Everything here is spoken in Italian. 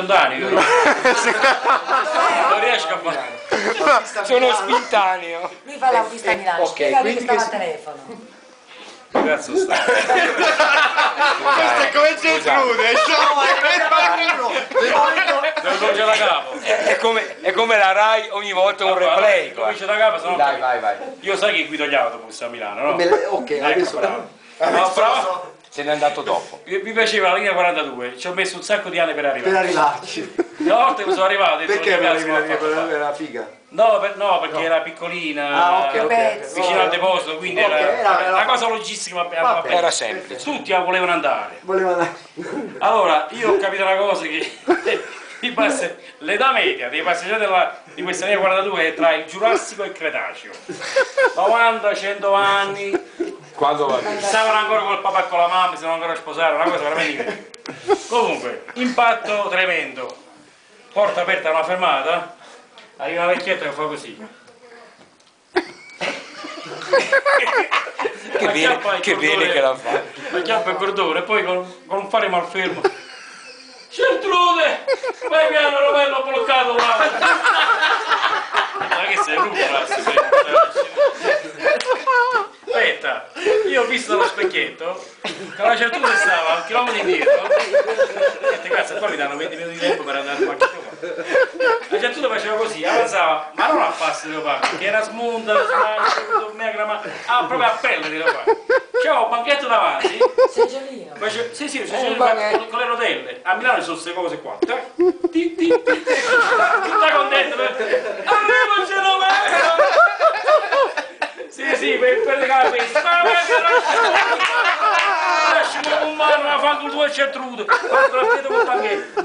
spontaneo io. Non riesco a fare. Sono spintaneo. Lui fa l'autista a Milano, Ok, spiegagli che quindi stava al telefono. Cazzo sta. Questo è come Geltrude, Devo cominciare da capo. È come la Rai ogni volta un replay qua. Comincio da capo, sennò. Dai, vai. Io sai che guido gli autobus a Milano, no? Ok, Ecco, adesso bravo. No, bravo. Se n'è andato dopo. Mi piaceva la linea 42, ci ho messo un sacco di anni per arrivare. per arrivarci. Una volta che sono arrivato, ho detto, Perché "Che per cazzo mi ha fatto fare?" era figa? No, perché era piccolina, Ah, ok. vicino al deposito, quindi Ok, era una era- cosa logistica, ma Vabbè. Era semplice. tutti volevano andare. Voleva andare. Allora, io ho capito una cosa che l'età media dei passeggeri di questa linea 42 è tra il Giurassico e il Cretaceo. 90-100 anni, Quando va bene. stavano ancora col papà e con la mamma, si sono ancora sposati, una cosa veramente incredibile. Comunque, impatto tremendo. Porta aperta a una fermata, arriva una vecchietta che fa così. Che bene che la fa. Acchiappa il cordone e poi con un fare malfermo. Geltrude! Vai piano, Rovello, ho bloccato là! Ma che sei rupa? Aspetta, io ho visto dallo specchietto che la Geltrude stava a un chilometro indietro. E cazzo, poi mi danno 20 minuti di tempo per andare a qualche cosa. La Geltrude faceva così, avanzava, ma non a passo di leopardo, che era smunta, proprio a pelle di leopardo. C'era un banchetto davanti. Seggiolino. Sì, con le rotelle. A Milano ci sono queste cose qua. Tutta contenta. Arrivo il Genovese! Sì, per le capeste. Lasciamo un mano, ma fanno due Geltrude. Fatto la piede con il banchetto.